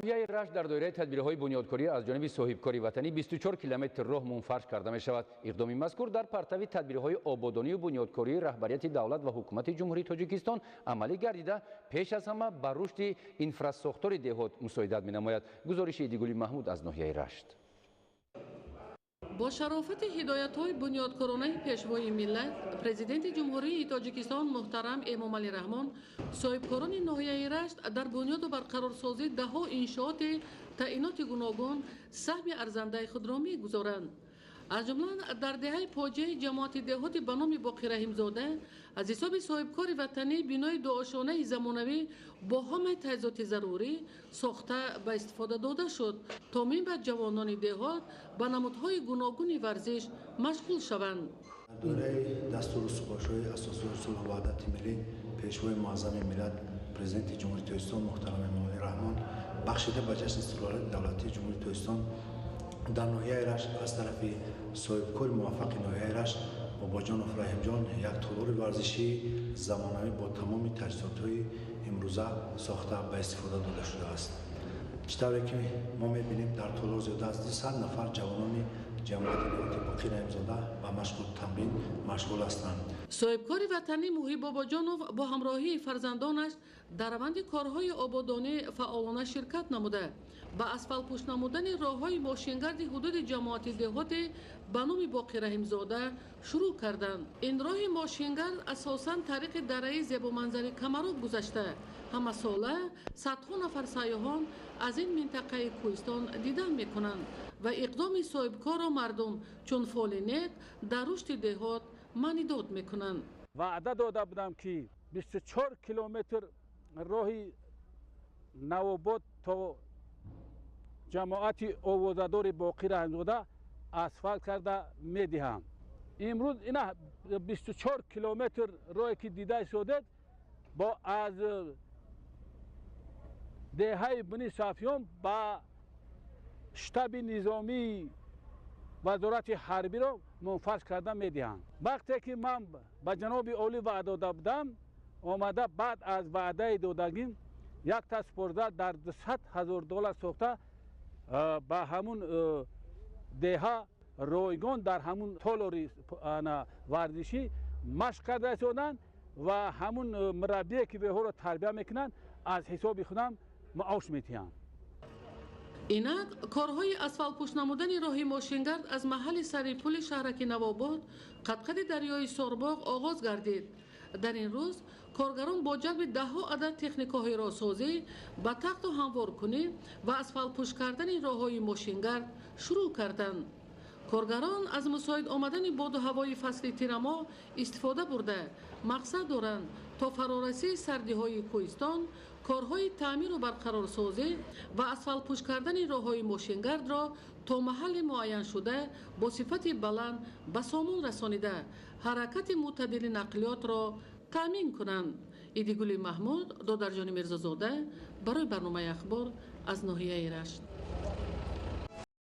ناحیه رشت در دایره تدبیرهای بنیادکاری از جانب صاحبکاری وطنی 24 کیلومتر راه منفرش کرده می شود. اقدام مذکور در پرتو تدبیرهای آبادانی و بنیادکاری رهبریت دولت و حکومت جمهوری تاجیکستان عملی گردیده پیش از همه بر رشد اینفراستراکچور دهات مساعدت می نماید. گزارش ایدیگولی محمود از ناحیه رشت. با شرافت هدایت‌های بنیادکارانه پیشوای ملت، پرزیدنت جمهوری تاجیکستان محترم امامعلی رحمان صاحبکاران ناحیه رشت در بنیاد و برقرارسازی ده‌ها انشاءات تعیینات گوناگون سهم ارزنده خود را می‌گذارند. از جمله در دهه فاجعه جماعت دهات به نام باقی رحیمزاده از حساب صاحبکار وطنی بنای دو آشانه زمانوی با همه تجهیزات ضروری ساخته به استفاده داده شد تا من به جوانان دهات به نمودهای گوناگون ورزش مشغول شوند. دوره دستور سپاسهای اساسی اصول وحدت ملی پیشوای معظم ملت پرزیدنت جمهوری تاجیکستان محترم امامعلی رحمان بخشیده به جشن استقلال دولتی جمهوری تاجیکستان در ناحیه رشت از طرف صاحبکار موفق ناحیه رشت بابا جان و فرایم جان یک تالار ورزشی زمانوی با تمام تجهیزات‌های امروزه ساخته به استفاده داده شده است. چطوری که ما می‌بینیم در تالار زیاده از 200 نفر جوانان جمعیت دهاتی باقی رحیمزاده و مشغول تمرین مشغول هستند. صاحبکار وطنی محیب باباجانوف با همراهی فرزندانش در روند کارهای آبادانی فعالانه شرکت نموده به اسفل پوش نمودن راههای ماشینگرد حدود جماعت دهاتی به نام باقی رحیمزاده شروع کردند. این راه ماشینگرد اساساً طریق دره زیبا منظر کمراب گذشته همه ساله صدها نفر سیاحان از این منطقه کوهستان دیدن میکنند و اقدام صاحبکار و مردم چون فعالیت در رشد دهات معنیداد میکنند. وعده داده بودم که 24 کیلومتر راه نواباد تا جماعت آوازه‌دار باقی رحیمزاده اسفالت کرده میدهم. امروز اینا 24 کیلومتر راهی که دیده شده با از دهه بنی صافیان با شتاب نظامی وزارت حربی را منفرش کرده میدهند. وقتی که من به جناب عالی وعده داده بودم آمده بعد از وعده دادگیم یک تا سپرده در $200,000 ساخته به همون دهه رایگان در همون تالار ورزشی مشق کرده شدند و همون مربی که به او را تربیت میکنند از حساب خودم معاش میتیند. اینک کارهای اسفالت پوش نمودن راه ماشینگرد از محل سر پل شهرک نواباد قد دریای سارباغ آغاز گردید. در این روز کارگران با جلب ده‌ها عدد تکنیک‌های راهسازی به تخت و هموار کنی و اسفالت پوش کردن راههای ماشینگرد شروع کردند. کارگران از مساعد آمدن باد و هوای فصل تیرما استفاده برده مقصد دارند تا فرارسی سردی‌های کوهستان کارهای تعمیر و برقرارسازی و اسفالت پوش کردن راههای ماشینگرد را تا محل معین شده با صفت بلند به سامان رسانیده حرکت معتدل نقلیات را تامین کنند. ایدیگولی محمود، دادرجان میرزازاده برای برنامه اخبار از ناحیه رشت.